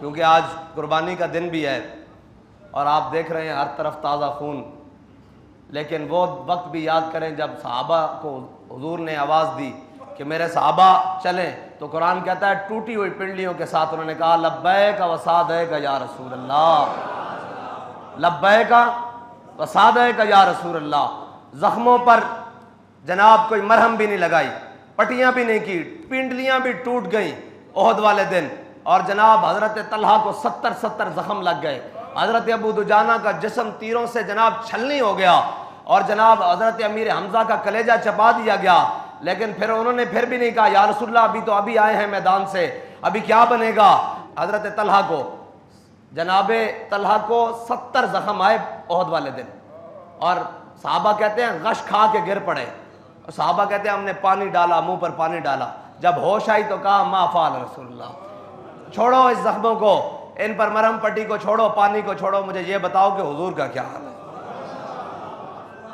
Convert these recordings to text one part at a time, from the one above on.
کیونکہ آج قربانی کا دن بھی ہے اور آپ دیکھ رہے ہیں ہر طرف تازہ خون، لیکن وہ وقت بھی یاد کریں جب صحابہ کو حضور نے آواز دی کہ میرے صحابہ چلیں، تو قرآن کہتا ہے ٹوٹی ہوئی پنڈلیوں کے ساتھ انہوں نے کہا لبیک و سعدیک یا رسول اللہ، لبیک و سعدیک یا رسول اللہ۔ زخموں پر جناب کوئی مرہم بھی نہیں لگائی، پٹیاں بھی نہیں کی، پنڈلیاں بھی ٹوٹ گئیں احد والے دن، اور جناب حضرت طلحہ کو 70 زخم لگ گئے، حضرت ابو دجانہ کا جسم تیروں سے جناب چھلنی ہو گیا، اور جناب حضرت امیر حمزہ کا کلیجہ چبا دیا گیا، لیکن پھر انہوں نے پھر بھی نہیں کہا یا رسول اللہ ابھی آئے ہیں میدان سے، ابھی کیا بنے گا۔ حضرت طلحہ کو جناب طلحہ کو 70 زخم آئے احد والے دن، اور صحابہ کہتے ہیں غش کھا کے گر پڑے، صحابہ کہتے ہیں ہم نے پانی ڈالا، منہ پر پانی ڈالا، جب ہوش آئی تو کہا ما فعل رسول اللہ، چھوڑو اس زخموں کو، ان پر مرہم پٹی کو چھوڑو، پانی کو چھوڑو، مجھے یہ بتاؤ کہ حضور کا کیا حال ہے۔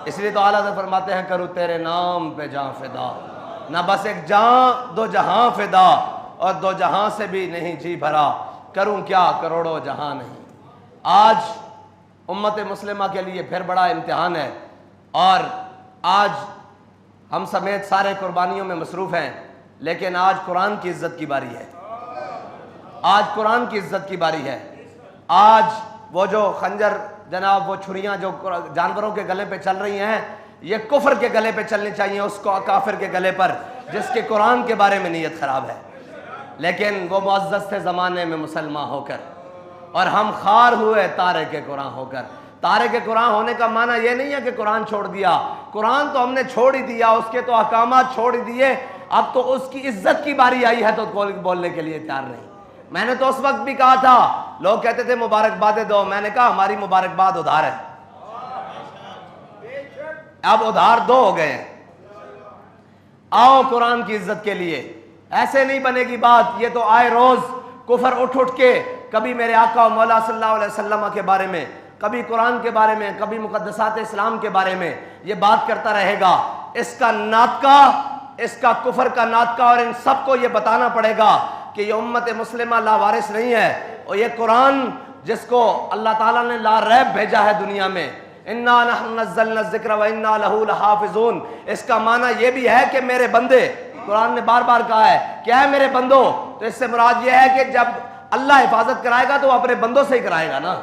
اس لیے تو اعلیٰ حضرت فرماتے ہیں کروں تیرے نام پہ جاں فدا، نہ بس ایک جاں دو جہاں فدا، اور دو جہاں سے بھی نہیں جی بھرا، کروں کیا کروڑوں جہاں نہیں۔ آج امت مسلمہ کے لیے پھر بڑا امتحان ہے، اور آج ہم سمیت سارے قربانیوں میں مصروف ہیں، لیکن آج قرآن کی عزت کی باری ہے، آج قرآن کی عزت کی باری ہے۔ آج وہ جو خنجر جناب، وہ چھریاں جو جانوروں کے گلے پہ چل رہی ہیں، یہ کفر کے گلے پہ چلنی چاہیے، اس کو کافر کے گلے پر جس کے قرآن کے بارے میں نیت خراب ہے، لیکن وہ معزز تھے زمانے میں مسلمان ہو کر، اور ہم خار ہوئے تارک قرآن ہو کر۔ تارک قرآن ہونے کا معنی یہ نہیں ہے کہ قرآن چھوڑ دیا، قرآن تو ہم نے چھوڑ ہی دیا، اس کے تو احکامات چھوڑ ہی دیے، اب تو اس کی عزت کی باری آئی ہے تو بولنے کے لیے تیار نہیں۔ میں نے تو اس وقت بھی کہا تھا، لوگ کہتے تھے مبارکبادیں دو، میں نے کہا ہماری مبارکباد ادھار ہے، اب ادھار دو ہو گئے ہیں، آؤ قرآن کی عزت کے لیے۔ ایسے نہیں بنے گی بات، یہ تو آئے روز کفر اٹھ کے کبھی میرے آقا و مولا صلی اللہ علیہ وسلم کے بارے میں، کبھی قرآن کے بارے میں، کبھی مقدسات اسلام کے بارے میں یہ بات کرتا رہے گا۔ اس کا ناطقہ، اس کا کفر کا ناطقہ، اور ان سب کو یہ بتانا پڑے گا کہ یہ امت مسلمہ لاوارث نہیں ہے، اور یہ قرآن جس کو اللہ تعالیٰ نے لا ریب بھیجا ہے دنیا میں، انا نحن نزلنا الذکر وانا لہ لحافظون، اس کا معنی یہ بھی ہے کہ میرے بندے، قرآن نے بار بار کہا ہے کیا ہے میرے بندوں، تو اس سے مراد یہ ہے کہ جب اللہ حفاظت کرائے گا تو وہ اپنے بندوں سے ہی کرائے گا نا،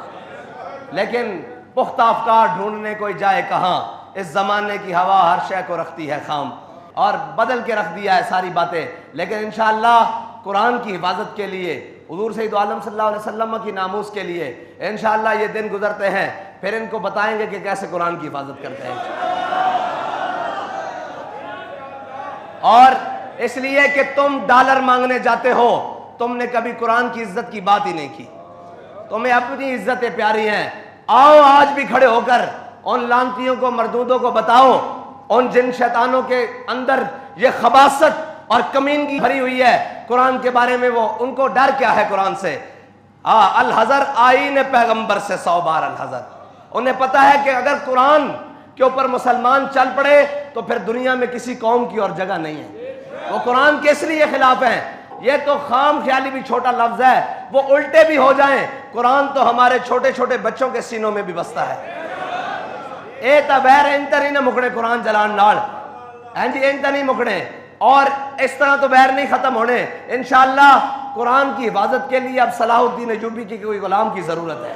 لیکن پختہ افکار ڈھونڈنے کوئی جائے کہاں، اس زمانے کی ہوا ہر شے کو رکھتی ہے خام، اور بدل کے رکھ دیا ہے ساری باتیں، لیکن انشاءاللہ قرآن کی حفاظت کے لیے، حضور سید عالم صلی اللہ علیہ وسلم کی ناموس کے لیے انشاءاللہ یہ دن گزرتے ہیں، پھر ان کو بتائیں گے کہ کیسے قرآن کی حفاظت کرتے ہیں، اور اس لیے کہ تم ڈالر مانگنے جاتے ہو، تم نے کبھی قرآن کی عزت کی بات ہی نہیں کی، تمہیں اپنی عزتیں پیاری ہیں۔ آؤ آج بھی کھڑے ہو کر ان لعنتیوں کو، مردودوں کو بتاؤ، ان جن شیطانوں کے اندر یہ خباثت اور کمینگی بھری ہوئی ہے قرآن کے بارے میں، وہ ان کو ڈر کیا ہے قرآن سے۔ الحذر آئین پیغمبر سے 100 بار الحذر، انہیں پتہ ہے کہ اگر قرآن کے اوپر مسلمان چل پڑے تو پھر دنیا میں کسی قوم کی اور جگہ نہیں ہے، وہ قرآن کے اس لیے خلاف ہیں۔ یہ تو خام خیالی بھی چھوٹا لفظ ہے، وہ الٹے بھی ہو جائیں، قرآن تو ہمارے چھوٹے چھوٹے بچوں کے سینوں میں بھی بستا ہے۔ اے تبیر انتر ہی نہ مکڑے قرآن جلان لاڑ، جی انتر نہیں مکڑے، اور اس طرح تو بیر نہیں ختم ہونے۔ انشاءاللہ قرآن کی حفاظت کے لیے اب صلاح الدین ایوبی کی کوئی غلام کی ضرورت ہے،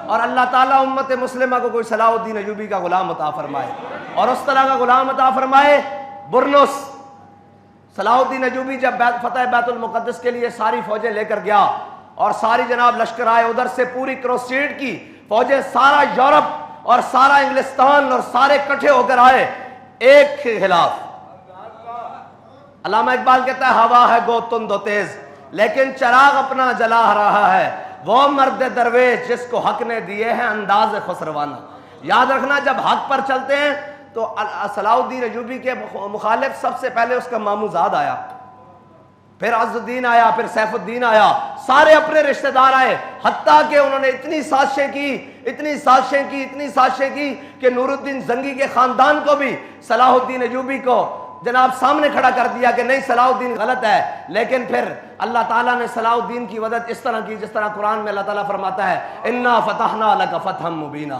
اور اللہ تعالیٰ امت مسلمہ کو کوئی صلاح الدین ایوبی کا غلام عطا فرمائے، اور اس طرح کا غلام عطا فرمائے۔ برنس صلاح الدین ایوبی جب فتح بیت المقدس کے لیے ساری فوجیں لے کر گیا، اور ساری جناب لشکر آئے ادھر سے، پوری کروسیڈ کی فوجیں، سارا یورپ اور سارا انگلستان اور سارے کٹھے ہو کر آئے ایک کے خلاف۔ علامہ اقبال کہتا ہے ہوا ہے گو تند و تیز لیکن چراغ اپنا جلا رہا ہے، وہ مرد درویش جس کو حق نے دیے ہیں انداز خسروانہ۔ یاد رکھنا جب حق پر چلتے ہیں تو صلاح الدین ایوبی کے مخالف سب سے پہلے اس کا ماموزاد آیا، پھر عز الدین آیا، پھر سیف الدین آیا، سارے اپنے رشتہ دار آئے، حتیٰ کہ انہوں نے اتنی سازشیں کی کہ نور الدین زنگی کے خاندان کو بھی صلاح الدین ایوبی کو جناب سامنے کھڑا کر دیا کہ نہیں صلاح الدین غلط ہے، لیکن پھر اللہ تعالیٰ نے صلاح الدین کی مدد اس طرح کی جس طرح قرآن میں اللہ تعالیٰ فرماتا ہے انا فتحنا لک فتحا مبینا۔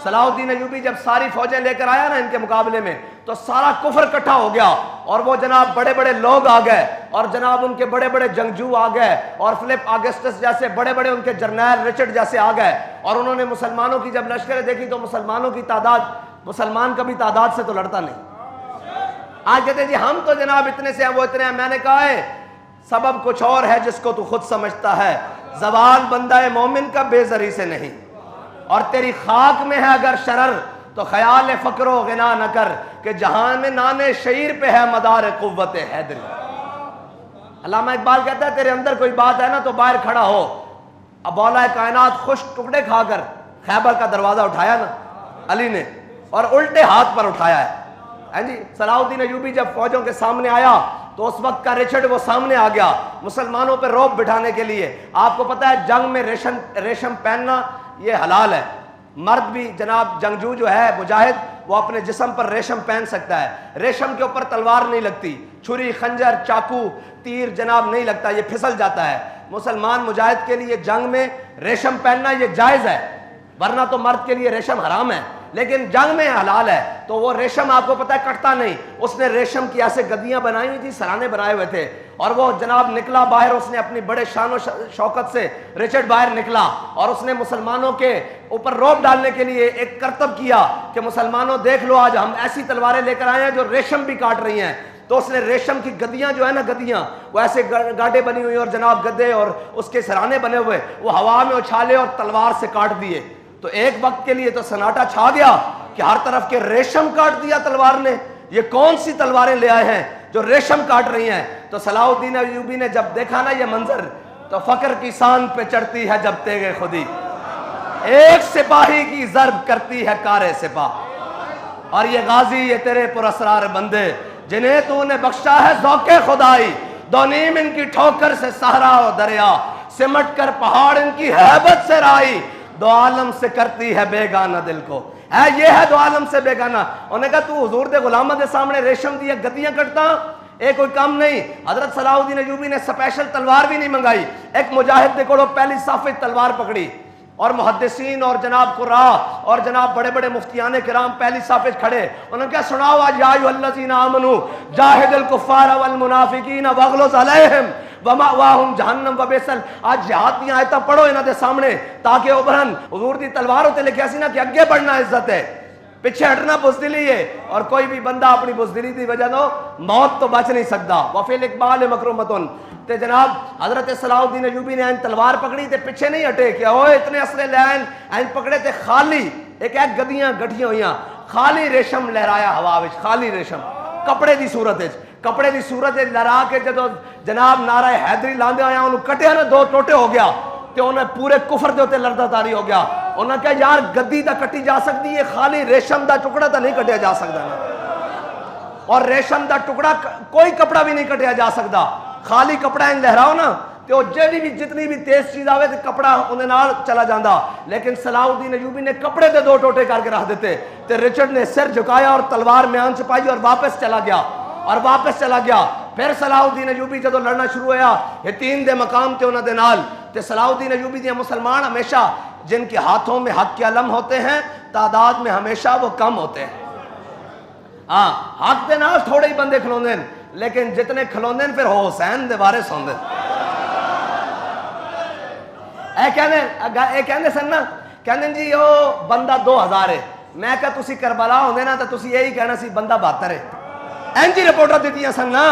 صلاح الدین ایوبی جب ساری فوجیں لے کر آیا نا ان کے مقابلے میں تو سارا کفر اکٹھا ہو گیا، اور وہ جناب بڑے بڑے لوگ آ گئے، اور جناب ان کے بڑے بڑے جنگجو آ گئے، اور فلپ آگسٹس جیسے بڑے بڑے ان کے جرنیل رچرڈ جیسے آ گئے، اور انہوں نے مسلمانوں کی جب لشکریں دیکھی تو مسلمانوں کی تعداد مسلمان کبھی تعداد سے تو لڑتا نہیں۔ آج کہتے ہیں جی ہم تو جناب اتنے سے ہیں وہ اتنے ہیں، میں نے کہا ہے سبب کچھ اور ہے جس کو تو خود سمجھتا ہے، زوال بندہ مومن کا بے زری سے نہیں، اور تیری خاک میں ہے اگر شرر تو خیال فقر و غنا نہ کر کہ جہاں میں نانے شعیر پہ ہے مدار قوت حیدری۔ علامہ اقبال کہتا ہے تیرے اندر کوئی بات ہے نا تو باہر کھڑا ہو۔ اب مولا کائنات خوش ٹکڑے کھا کر خیبر کا دروازہ اٹھایا نا علی نے، اور الٹے ہاتھ پر اٹھایا ہے جی۔ صلاح الدین ایوبی جب فوجوں کے سامنے آیا تو اس وقت کا رچرڈ وہ سامنے آ گیا مسلمانوں پہ رعب بٹھانے کے لیے۔ آپ کو پتا ہے جنگ میں ریشم پہننا یہ حلال ہے، مرد بھی جناب جنگجو جو ہے مجاہد وہ اپنے جسم پر ریشم پہن سکتا ہے، ریشم کے اوپر تلوار نہیں لگتی، چھری خنجر چاقو تیر جناب نہیں لگتا، یہ پھسل جاتا ہے۔ مسلمان مجاہد کے لیے جنگ میں ریشم پہننا یہ جائز ہے، ورنہ تو مرد کے لیے ریشم حرام ہے، لیکن جنگ میں حلال ہے۔ تو وہ ریشم آپ کو پتا ہے کٹتا نہیں، اس نے ریشم کی ایسے گدیاں بنائی ہوئی تھی، سرانے بنائے ہوئے تھے، اور وہ جناب نکلا باہر، اس نے اپنی بڑے شان و شوکت سے رچرڈ باہر نکلا، اور اس نے مسلمانوں کے اوپر رعب ڈالنے کے لیے ایک کرتب کیا کہ مسلمانوں دیکھ لو آج ہم ایسی تلواریں لے کر آئے ہیں جو ریشم بھی کاٹ رہی ہیں۔ تو اس نے ریشم کی گدیاں جو ہے نا گدیاں وہ ایسے گاڑے بنی ہوئی اور جناب گدے اور اس کے سرانے بنے ہوئے وہ ہوا میں اچھالے اور تلوار سے کاٹ دیے۔ تو ایک وقت کے لیے تو سناٹا چھا گیا کہ ہر طرف کے ریشم کاٹ دیا تلوار نے، یہ کون سی تلواریں لے آئے ہیں جو ریشم کاٹ رہی ہیں۔ تو صلاح الدین ایوبی نے جب دیکھا نا یہ منظر تو فقر کی سان پہ چڑھتی ہے جب تیغ خودی، ایک سپاہی کی ضرب کرتی ہے کار سپاہ، اور یہ غازی یہ تیرے پراسرار بندے جنہیں تو نے بخشا ہے ذوق خدائی، دو نیم ان کی ٹھوکر سے صحرا و دریا، سمٹ کر پہاڑ ان کی ہیبت سے رائی، دو عالم سے کرتی ہے بیگانہ دل کو، ہے یہ ہے دو عالم سے بیگانہ۔ انہوں نے کہا تو حضور دے غلامہ دے سامنے ریشم دی گدیاں کٹتا، ایک کوئی کام نہیں۔ حضرت صلاح الدین ایوبی نے سپیشل تلوار بھی نہیں منگائی، ایک مجاہد دے کوڑوں پہلی صف تلوار پکڑی، اور محدثین اور جناب قراء اور جناب بڑے بڑے مفتیان کرام پہلی صف کھڑے، انہوں نے کہا سناؤ آج یا ایھا الذین آمنوا جاہد الکفار والمنافقین واغلظ علیہم ومأواہم جہنم وبئس، آج جہاد دی آیتاں پڑھو انہاں دے سامنے تاکہ ابھرن۔ حضور دی تلوار ہوتے لکھیا سی نا کہ اگے بڑھنا عزت ہے، پیچھے ہٹنا بزدلی ہے، اور کوئی بھی بندہ اپنی بزدلی دی وجہ تو موت تو بچ نہیں سکتا۔ وفی الاقبال مکرمۃ، تے جناب حضرت صلاح الدین ایوبی نے این تلوار پکڑی تے پیچھے نہیں ہٹے کہ اوئے اتنے اسلحے لے آئے، این پکڑے تے خالی ایک گدیاں گٹھیاں ہوئیاں، خالی ریشم لہرایا ہوا وچ، خالی ریشم کپڑے دی صورت وچ، کپڑے دی صورت وچ لہرا کے جدوں جناب نعرہ حیدری لاندے آیا انہوں کٹیا نا دو ٹوٹے ہو گیا، تے انہیں پورے کفر دے ہوتے لردہ تاری ہو گیا۔ انہوں نے کہا یار گدی دا کٹی جا سکتی ہے، خالی ریشم دا ٹکڑا تا نہیں کٹیا جا سکتا نا، اور ریشم دا ٹکڑا کوئی کپڑا بھی نہیں کٹیا جا سکتا، خالی کپڑا ان لہراؤ نا تو جیڑی بھی جتنی بھی تیز چیز آوے تو کپڑا انہیں نال چلا جاندہ، لیکن صلاح الدین ایوبی نے کپڑے دے دو ٹوٹے کر کے رکھ دیتے، تے رچرڈ نے سر جھکایا اور تلوار میں آن چپائی اور واپس چلا گیا۔ پھر صلاح الدین ایوبی جدو لڑنا شروع ہوا یہ تین دے مقام تے انہاں دے نال، تے صلاح الدین ایوبی دے مسلمان ہمیشہ جن کے ہاتھوں میں حق کے علم ہوتے ہیں تعداد میں ہمیشہ وہ کم ہوتے ہیں۔ ہاں حق دے نال تھوڑے ہی بندے کھلوندے ہیں، لیکن جتنے کھلوندے پھر ہو حسین دے وارث ہوندے۔ اے کہندے سن نا، کہندے جی او بندہ 2000 ہے، میں کہا تسی کربلا ہوندے نا تو تسی یہی کہنا سی بندہ 72 ہے۔ اینجی رپورٹر دیتیاں سن نا،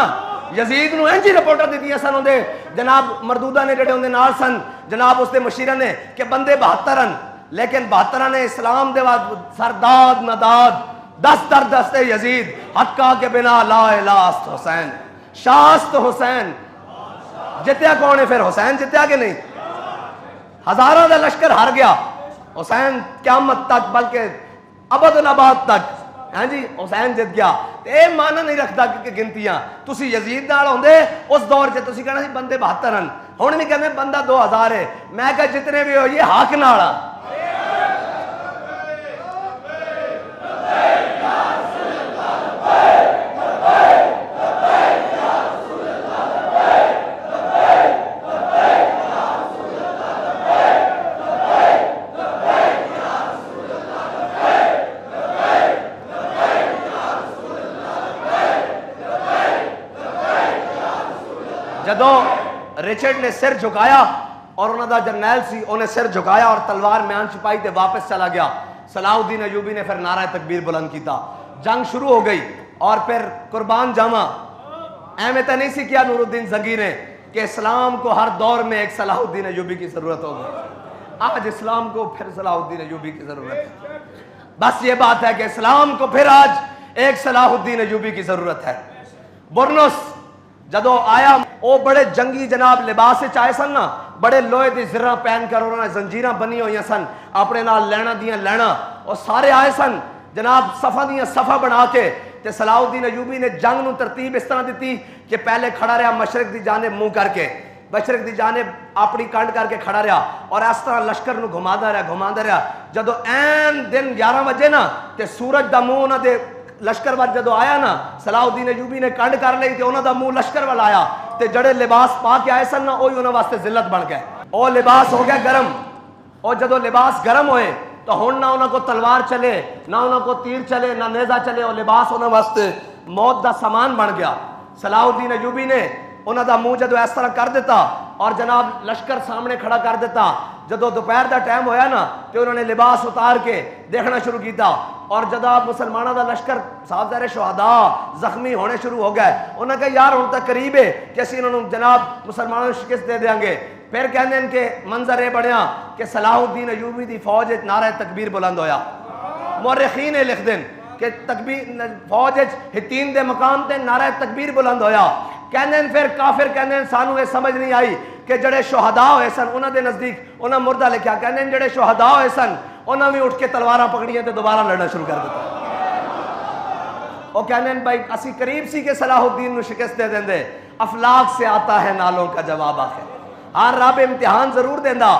یزید نو اینجی رپورٹر دیتیاں سن ہوندے، جناب مردودہ نے جڑے ہوندے نال سن، جناب اس دے مشیرہ نے کہ بندے 72 ہیں، لیکن 72 نے اسلام دے بعد سرداد نداد دست در دست یزید حقا کے بنا لا الہ است حسین، شاست حسین۔ جتیا کون ہے پھر؟ حسین جتیا کہ نہیں؟ ہزاروں دا لشکر ہار گیا، حسین قیامت تک بلکہ ابد الاباد تک، ہاں جی حسین جت گیا۔ اے مانا نہیں رکھتا کہ گنتیاں، تسی یزید نال ہوندے اس دور سے تسی کہنا سی بندے 72 ہیں، ہن بھی کہنے بندہ 2000 ہے، میں کہا جتنے بھی ہو یہ حق نالا۔ جدو رچرڈ نے سر جھکایا اور انہوں دا جرنیل سی انہیں سر جھکایا اور تلوار میان چھپائی تے واپس چلا گیا. صلاح الدین ایوبی نے پھر نعرہ تکبیر بلند کیتا. جنگ شروع ہو گئی اور پھر قربان جاواں احمد نہیں سی کیا نور الدین زنگی نے کہ اسلام کو ہر دور میں ایک صلاح الدین ایوبی کی ضرورت ہوگی. آج اسلام کو پھر صلاح الدین ایوبی کی ضرورت ہے. بس یہ بات ہے کہ اسلام کو پھر آج ایک صلاح الدین ایوبی کی ضرورت ہے. برنس جدو آیا وہ بڑے جنگی جناب لباس چائے سن نا, بڑے لوہے دی زرہ پہن کر انہوں نے زنجیراں بنی ہوئی سن, اپنے نال لینا دیاں لینا, اور سارے آئے سن جناب صفہ دیاں صفہ بنا کے. تے صلاح الدین ایوبی نے جنگ نو ترتیب اس طرح دیتی کہ پہلے کھڑا رہا مشرق دی جانب منہ کر کے, مشرق دی جانب اپنی کنڈ کر کے کھڑا رہا اور اس طرح لشکر نو گھماندا رہا. جدو این دن 11 بجے نا تے سورج دا منہ انہاں دے لشکر وال جدو آیا نا, صلاح الدین ایوبی نے کنڈ کر لئی تے انہاں دا منہ لشکر وال آیا تے جڑے لباس پا کے آئے سن نا وہی انہاں واسطے ذلت بن گئے. او لباس ہو گیا گرم, اور جدو لباس گرم ہوئے تو ہن نہ انہاں کو تلوار چلے, نہ انہاں کو تیر چلے, نہ نیزہ چلے, اور لباس انہاں واسطے موت دا سامان بن گیا. صلاح الدین ایوبی نے انہاں دا منہ جدو اس طرح کر دیتا اور جناب لشکر سامنے کھڑا کر دیتا. جدو دوپہر دا ٹائم ہویا نا تو انہوں نے لباس اتار کے دیکھنا شروع کیتا, اور جناب مسلمانوں دا لشکر صاحب زہر شہداء زخمی ہونے شروع ہو گئے. انہوں نے کہا یار ہن تک قریب ہے کہ اسی انہوں نے جناب مسلمانوں کو شکست دے دیں گے. پھر کہنے ان کے منظر یہ بنیا کہ صلاح الدین ایوبی دی فوج نعرہ تکبیر بلند ہویا. مورخین لکھ دیں کہ تکبیر فوج ہتین دے مقام تے نعرہ تکبیر بلند ہویا. کہنے پھر کافر کہنے سانو یہ سمجھ نہیں آئی کہ جڑے شہداء ہوئے سن انہاں دے نزدیک انہاں مردہ لکھیا, کہنے جڑے شہداء ہوئے سن انہاں بھی اٹھ کے تلواراں پکڑیاں تے دوبارہ لڑنا شروع کر دیتا. وہ کہنے بھائی اسی قریب سی کہ صلاح الدین نو شکست دے دیں دے. افلاک سے آتا ہے نالوں کا جواب آخر. ہاں رب امتحان ضرور دیندا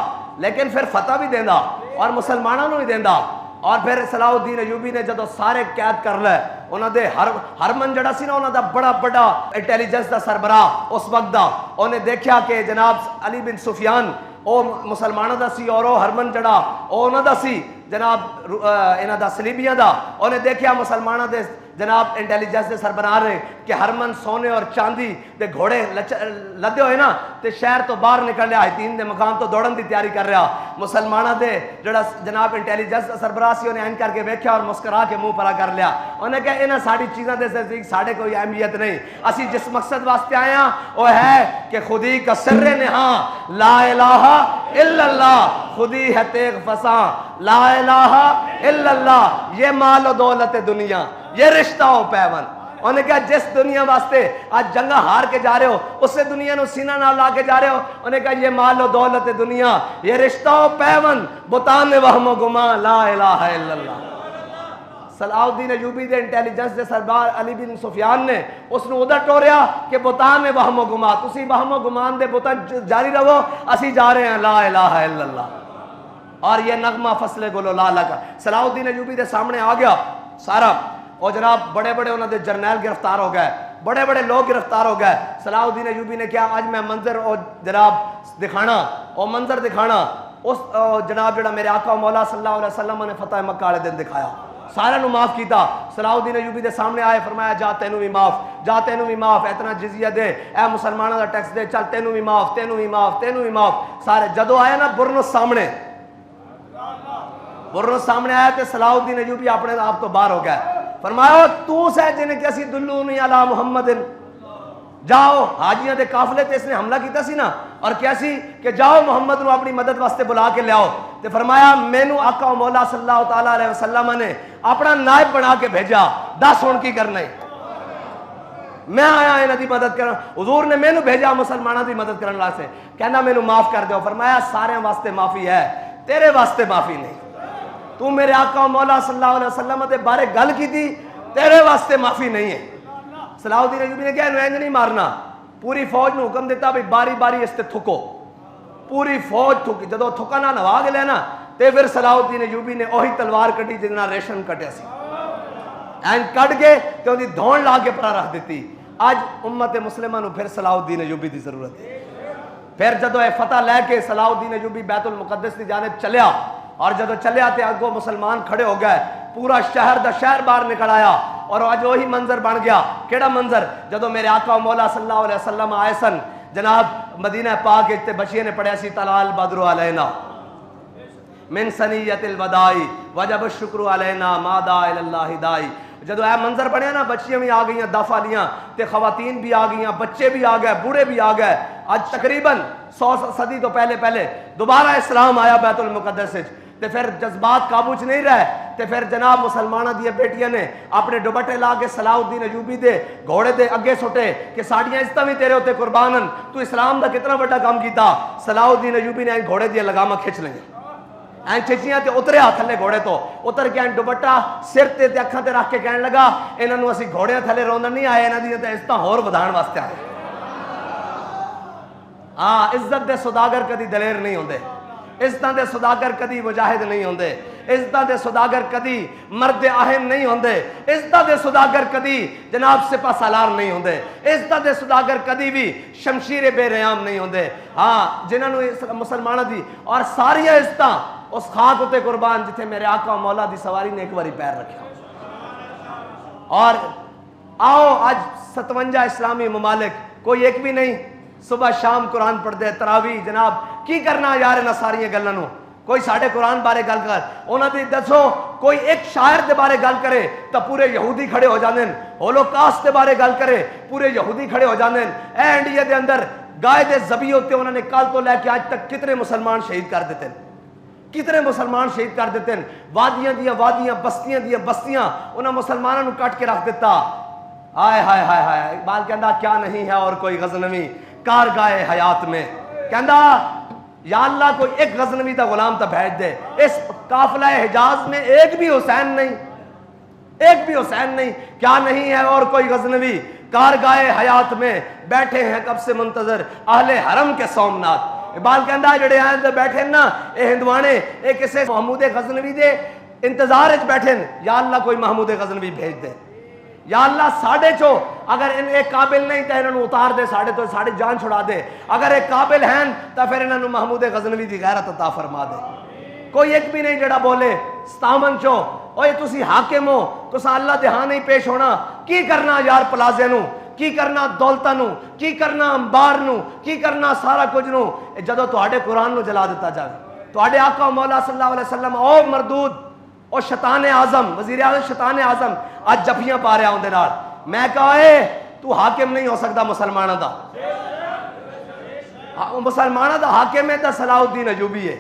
لیکن پھر فتح بھی دیندا اور مسلمانوں نو بھی دیندا. اور پھر صلاح الدین ایوبی نے جدو سارے قید کر لے, انہوں دے ہرمن جڑا سی نا انہوں دا بڑا انٹیلیجنس دا سربراہ اس وقت دا, انہیں دیکھا کہ جناب علی بن سفیان او مسلمانوں دا سی اور او ہرمن جڑا او انہوں دا سی جناب انہوں دا سلیبیاں دا. انہیں دیکھا مسلمانوں دے جناب انٹیلیجنس دے سربراہ رہے کہ ہرمن سونے اور چاندی دے گھوڑے لدے ہوئے نا تے شہر تو باہر نکل رہا, ہتین دے مقام تو دوڑن دی تیاری کر رہا. مسلمانہ دے جڑا جناب انٹیلیجنس دا سربراہ سی انہیں این کر کے ویکھیا اور مسکرا کے منہ پرا کر لیا. انہیں کہا انہاں ساڑی چیزاں دے نزدیک ساڑے کوئی اہمیت نہیں, اسی جس مقصد واسطے آئے ہیں وہ ہے کہ خودی کا سر نہاں لا الہ الا اللہ, خودی ہے تیغ فساں لا الہ الا اللہ, یہ مال و دولت دنیا یہ رشتہ ہو پیون. انہوں نے کہا جس دنیا واسطے آج جنگا ہار کے جا رہے ہو اس سے دنیا نو سینہ نہ لا کے جا رہے ہو. انہوں نے کہا یہ مال و دولت دنیا یہ رشتہ ہو پیون, بتان وہم و گمان لا الہ الا اللہ. صلاح الدین ایوبی دے انٹیلیجنس دے سربراہ علی بن سفیان نے اس نے ادھر ٹوریا کہ بتان وہم و گمان, تسی وہم و گمان دے بتان جاری رہو, اسی جا رہے ہیں لا الہ الا اللہ. اور یہ نغمہ فصل گلو لالا کا صلاح الدین ایوبی دے سامنے آ گیا سارا. اور جناب بڑے انہوں نے جرنیل گرفتار ہو گئے, بڑے لوگ گرفتار ہو گئے. صلاح الدین ایوبی نے کیا آج میں منظر اور جناب دکھانا اور منظر دکھانا اس جناب جڑا میرے آقا مولا صلی اللہ علیہ وسلم نے فتح مکہ والے دن دکھایا, سارے نو معاف کیتا. صلاح الدین ایوبی دے سامنے آئے, فرمایا جا تینوں بھی معاف, جا تینوں بھی معاف, اتنا جزیہ دے, اے مسلمانوں دا ٹیکس دے, چل تینوں بھی معاف, تینوں بھی معاف, تینوں بھی معاف. سارے جدو آئے نا برنس سامنے آیا تے صلاح الدین ایوبی اپنے آپ تو باہر ہو گئے. فرمایا تو سے جنہیں کیسی دلونی علی محمد, جاؤ حاجیاں دے قافلے تے اس نے حملہ کیتا سی نا, اور کیسی کہ جاؤ محمد نو اپنی مدد واسطے بلا کے لیاؤ. تے فرمایا مینوں آقا و مولا صلی اللہ تعالی علیہ وسلم نے اپنا نائب بنا کے بھیجا, دس ہن کی کرنا ہے, میں آیا انہاں دی مدد کرن, حضور نے مینوں بھیجا مسلماناں دی مدد کرن واسطے, کہنا مینوں معاف کر دیو. فرمایا سارے واسطے معافی ہے, تیرے واسطے معافی نہیں. تو میرے آقا و مولا صلی اللہ علیہ وسلم دے بارے گل کی تھی, تیرے واسطے معافی نہیں ہے. صلاح الدین ایوبی نے کہا انہیں نہیں مارنا, پوری فوج نے حکم دیتا بھی باری باری اس تے تھکو, پوری فوج تھکی. جدو تھکا نہ نوا کے لینا تے پھر صلاح الدین ایوبی نے وہی تلوار کٹی جتنا ریشن کٹیا سی, این کٹ کے تے اندی دھون لا کے پرا رکھ دیتی. آج امت مسلمہ نو پھر صلاح الدین ایوبی دی ضرورت ہے. پھر جدو اے فتح لے کے صلاح الدین ایوبی بیت المقدس دی جانب چلیا, اور جدو چلے آتے اگو مسلمان کھڑے ہو گئے, پورا شہر باہر نکل آیا. اور آج وہی منظر بن گیا. کیڑا منظر؟ جدو میرے آقا و مولا صلی اللہ علیہ وسلم آئے سن جناب مدینہ پاک تے بچیے نے پڑھیا سی طلال بدر علینا من سنیت الوداعی وجب الشکر علینا ما دعا اللہ دائی. جدو اے منظر بنیا نا بچیاں بھی آ گئیاں دفع لیاں تے خواتین بھی آ گئیاں بچے بھی آ گئے بوڑھے بھی آ گئے. آج تقریباً 100 صدی تو پہلے دوبارہ اسلام آیا بیت المقدس تے پھر جذبات قابو چ نہیں رہے تے پھر جناب مسلمانوں دی بیٹیاں نے اپنے دوپٹے لا کے صلاح الدین ایوبی دے گھوڑے دے اگے سٹے کہ ساڈیاں عزتاں بھی تیرے اوتے قربانن تو اسلام دا کتنا بڑا کام کیتا. صلاح الدین ایوبی نے گھوڑے دی لگاماں کھچ لیں این چچیاں تے اتریا تھلے گھوڑے تو اتر کے دوپٹہ سر تے اکھاں تے رکھ کے کہن لگا انہاں نوں اسی گھوڑے تھلے روندن نہیں آئے انہاں دی تے عزتاں ہور ودھان واسطے آئے. ہاں عزت دے سوداگر کدی دلیر نہیں ہوندے, عزتاں دے سوداگر کدی مجاہد نہیں ہوندے, عزتاں دے سوداگر کدی مرد اہم نہیں ہوندے, عزتاں دے سوداگر کدی جناب سپہ سالار نہیں ہوندے, عزتاں دے سوداگر کدی بھی شمشیر بے ریام نہیں ہوندے. ہاں جنہاں نوں مسلماناں دی اور ساری عزتاں اس خاک اتے قربان جتھے میرے آقا و مولا دی سواری نے ایک باری پیر رکھا. اور آؤ آج 57 اسلامی ممالک کوئی ایک بھی نہیں صبح شام قرآن پڑھ دے تراویح جناب کی کرنا یار انہاں ساریاں گلاں نوں. کوئی ساڈے قرآن بارے گل کر انہاں دی دسو کوئی ایک شاعر دے بارے گل کرے تو پورے یہودی کھڑے ہو جاندے. ہولوکاسٹ دے بارے گل کرے پورے یہودی کھڑے ہو جاندے. اے انڈیا دے اندر گائے دے ذبیح ہوتے انہوں نے کل تو لے کے آج تک کتنے مسلمان شہید کر دیتے ہیں, کتنے مسلمان شہید کر دیتے ہیں. وادیاں دیاں وادیاں بستیاں دیاں بستیاں انہاں مسلمانوں کٹ کے رکھ دیتا. ہائے ہائے ہائے ہائے اقبال کہندا کیا نہیں ہے اور کوئی غزنوی کارگاہ حیات میں. کہندا یا اللہ کوئی ایک غزنوی دا غلام تا بھیج دے. اس قافلہ حجاز میں ایک بھی حسین نہیں, ایک بھی حسین نہیں. کیا نہیں ہے اور کوئی غزنوی کارگاہ حیات میں بیٹھے ہیں کب سے منتظر اہل حرم کے سومنات. اقبال کہندا جڑے ہیں بیٹھے نا اے ہندوانے اے کسے محمود غزنوی دے انتظار وچ بیٹھے. یا اللہ کوئی محمود غزنوی بھیج دے. یا اللہ ساڑھے چو اگر ان ایک قابل نہیں تو انہوں اتار دے ساڑھے تو ساڑھے جان چھڑا دے. اگر ایک قابل ہیں تو پھر انہوں محمود غزنوی دی غیرت عطا فرما دے. کوئی ایک بھی نہیں جڑا بولے ستامن چو اوے تسی حاکم ہو تسا اللہ دے ہاں نہیں پیش ہونا. کی کرنا یار پلازے نو, کی کرنا دولتاں نو, کی کرنا امبار نو, کی کرنا سارا کچھ نو جدو تواڈے قرآن نو جلا دیتا جائے. تواڈے آقا مولا صلی اللہ علیہ وسلم او مردود او شیطان اعظم وزیر اعظم شیطان اعظم آج جفیاں پا رہا ہوں نال. میں کہا اے تو حاکم نہیں ہو سکتا مسلمانوں دا, مسلمانوں دا حاکم ہے تو صلاح الدین ایوبی ہے.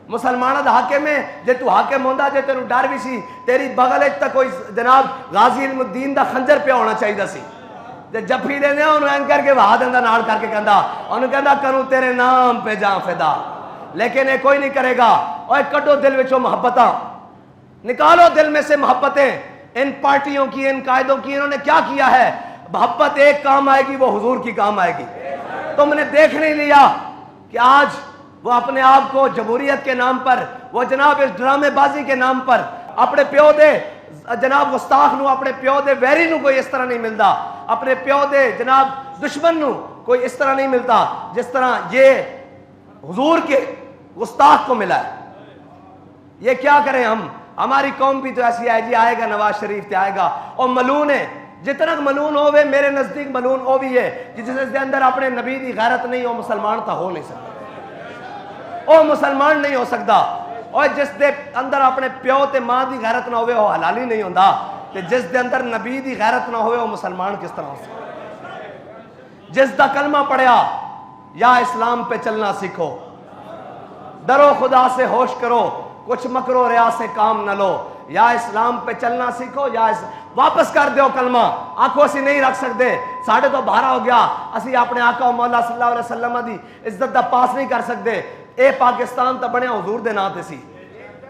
مسلمانوں دا حاکم ہے جے تو حاکم ہوندا جے تینوں ڈر بھی سی تیری بغل وچ تے کوئی جناب غازی علم الدین دا خنجر پیا ہونا چاہیے سی. جے جفی دیندے انہوں این کر کے وہا دیندا نال کر کے کہندا انہوں کہندا کروں تیرے نام پہ جاں فدا. لیکن یہ کوئی نہیں کرے گا. اوے کڈو دل وچوں محبتاں, نکالو دل میں سے محبتیں. ان پارٹیوں کی ان قائدوں کی انہوں نے کیا کیا ہے؟ محبت ایک کام آئے گی وہ حضور کی کام آئے گی. تم نے دیکھ نہیں لیا کہ آج وہ اپنے آپ کو جمہوریت کے نام پر وہ جناب اس ڈرامے بازی کے نام پر اپنے پیو دے جناب گستاخ نو اپنے پیو دے ویری نو کوئی اس طرح نہیں ملتا, اپنے پیو دے جناب دشمن نو کوئی اس طرح نہیں ملتا جس طرح یہ حضور کے گستاخ کو ملا ہے. یہ کیا کریں ہم؟ ہماری قوم بھی تو ایسی ہے جی آئے گا نواز شریف تے آئے گا اور ملون ہے. جتنا ملون ہوئے میرے نزدیک ملون وہ بھی ہے جس دے اندر اپنے نبی دی غیرت نہیں وہ مسلمان تا ہو نہیں سکتا, وہ مسلمان نہیں ہو سکتا. اور جس دے اندر اپنے پیو تے ماں دی غیرت نہ ہوئے وہ حلالی نہیں ہوندا. کہ جس دے اندر نبی دی غیرت نہ ہوئے وہ مسلمان کس طرح ہو سکتا؟ جس دا کلمہ پڑھیا یا اسلام پہ چلنا سیکھو, ڈرو خدا سے ہوش کرو, کچھ مکرو ریا سے کام نہ لو, یا اسلام پہ چلنا سیکھو یا واپس کر دیو کلمہ. آنکھوں سے نہیں رکھ سکتے ساڑھے تو بھارا ہو گیا. اسی اپنے آقا و مولا صلی اللہ علیہ وسلم دی عزت دا پاس نہیں کر سکتے. اے پاکستان تا بنیا حضور دے نام تے سی.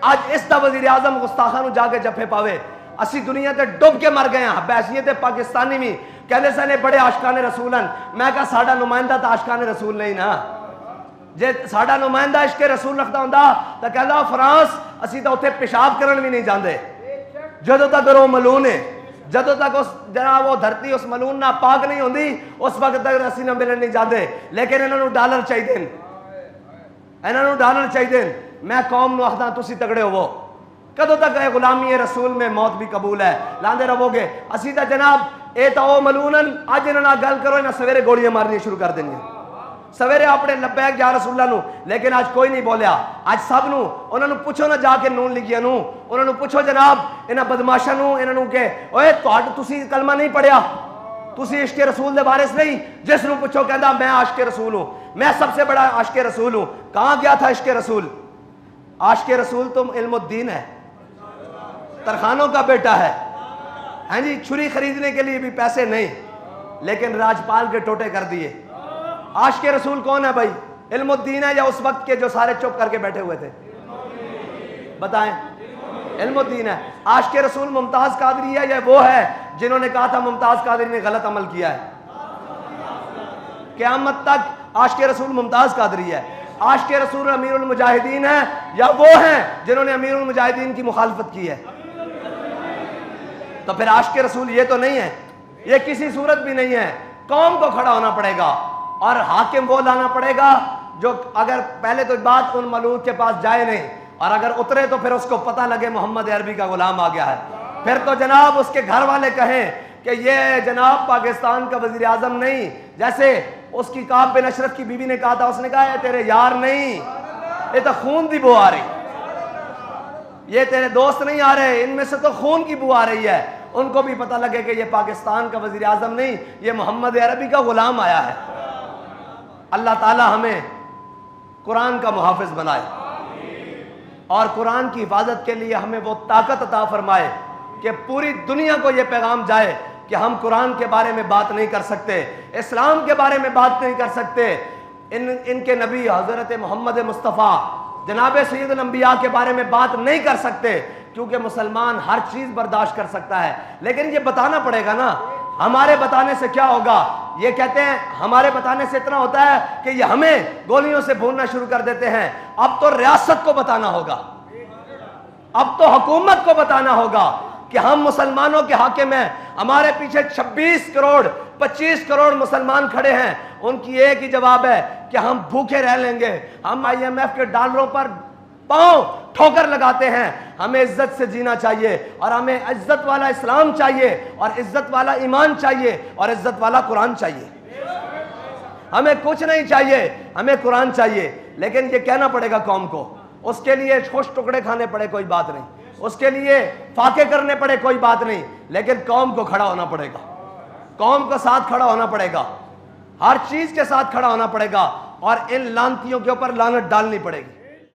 آج اس دا وزیر اعظم گستاخاں نو جا کے جفے پاوے. اسی دنیا تے ڈب کے مر گئے ہیں بحیثیت پاکستانی بھی کہندے سنے بڑے عاشقان رسول ہیں. میں کہا ساڈا نمائندہ تا عاشقان رسول نہیں نا. جے ساڈا نمائندہ عشق رسول رکھدا ہوندا تے کہندا فرانس اسی تے اوتھے پیشاب کرن بھی نہیں جاندے. جدوں تک وہ ملون ہے, جدوں تک اس جناب وہ دھرتی اس ملون نہ پاک نہیں ہوندی اس وقت تک اسی نہ ملن نہیں جاندے. لیکن انہاں نوں ڈالر چاہیے, انہاں نوں ڈالر چاہیے. میں قوم نوں آکھدا تسی تگڑے ہوو. کدوں تک غلامی رسول میں موت بھی قبول ہے لاندے رہو گے. اسی تا جناب اے تو ملونن اج انہاں گل کرو انہاں سویرے گولیاں مارنی شروع کر دینی سویرے اپنے لبیک یا رسول اللہ نو لیکن آج کوئی نہیں بولیا آج سب نو انہاں نو پوچھو نہ جا کے نون لگیا نو انہاں نو پوچھو جناب انہاں بدماشاں نو انہاں نو کہ اوئے تسی کلمہ نہیں پڑھیا تسی عشق رسول دے وارث نہیں جس نو پوچھو کہندا میں عاشق رسول ہوں میں سب سے بڑا عاشق رسول ہوں کہاں گیا تھا عشق رسول عاشق رسول تم علم الدین ہے ترخانوں کا بیٹا ہے ہاں جی چھری خریدنے کے لیے بھی پیسے نہیں لیکن راجپال کے ٹوٹے کر دیے عاشق رسول کون ہے بھائی علم الدین ہے یا اس وقت کے جو سارے چپ کر کے بیٹھے ہوئے تھے بتائیں علم الدین ہے عاشق رسول ممتاز قادری ہے یا وہ ہے جنہوں نے کہا تھا ممتاز قادری نے غلط عمل کیا ہے قیامت تک عاشق رسول ممتاز قادری ہے عاشق رسول امیر المجاہدین ہے یا وہ ہیں جنہوں نے امیر المجاہدین کی مخالفت کی ہے تو پھر عاشق رسول یہ تو نہیں ہے یہ کسی صورت بھی نہیں ہے قوم کو کھڑا ہونا پڑے گا اور حاکم وہ لانا پڑے گا جو اگر پہلے تو بات ان ملوک کے پاس جائے نہیں اور اگر اترے تو پھر اس کو پتہ لگے محمد عربی کا غلام آ گیا ہے پھر تو جناب اس کے گھر والے کہیں کہ یہ جناب پاکستان کا وزیر اعظم نہیں جیسے اس کی کعب بن اشرف کی بیوی نے کہا تھا اس نے کہا یہ تیرے یار نہیں یہ تو خون دی بو آ رہی یہ تیرے دوست نہیں آ رہے ان میں سے تو خون کی بو آ رہی ہے ان کو بھی پتہ لگے کہ یہ پاکستان کا وزیر اعظم نہیں یہ محمد عربی کا غلام آیا ہے اللہ تعالی ہمیں قرآن کا محافظ بنائے اور قرآن کی حفاظت کے لیے ہمیں وہ طاقت عطا فرمائے کہ پوری دنیا کو یہ پیغام جائے کہ ہم قرآن کے بارے میں بات نہیں کر سکتے اسلام کے بارے میں بات نہیں کر سکتے ان کے نبی حضرت محمد مصطفیٰ جناب سید الانبیاء کے بارے میں بات نہیں کر سکتے کیونکہ مسلمان ہر چیز برداشت کر سکتا ہے لیکن یہ بتانا پڑے گا نا ہمارے بتانے سے کیا ہوگا یہ کہتے ہیں ہمارے بتانے سے اتنا ہوتا ہے کہ یہ ہمیں گولیوں سے بھوننا شروع کر دیتے ہیں اب تو ریاست کو بتانا ہوگا اب تو حکومت کو بتانا ہوگا کہ ہم مسلمانوں کے حاکم ہیں ہمارے پیچھے 26 کروڑ 25 کروڑ مسلمان کھڑے ہیں ان کی ایک ہی جواب ہے کہ ہم بھوکے رہ لیں گے ہم IMF کے ڈالروں پر پاؤں ٹھوکر لگاتے ہیں ہمیں عزت سے جینا چاہیے اور ہمیں عزت والا اسلام چاہیے اور عزت والا ایمان چاہیے اور عزت والا قرآن چاہیے ہمیں کچھ نہیں چاہیے ہمیں قرآن چاہیے لیکن یہ کہنا پڑے گا قوم کو اس کے لیے خوش ٹکڑے کھانے پڑے کوئی بات نہیں اس کے لیے فاقے کرنے پڑے کوئی بات نہیں لیکن قوم کو کھڑا ہونا پڑے گا قوم کو ساتھ کھڑا ہونا پڑے گا ہر چیز کے ساتھ کھڑا ہونا پڑے گا اور ان لانتیوں کے اوپر لعنت ڈالنی پڑے گی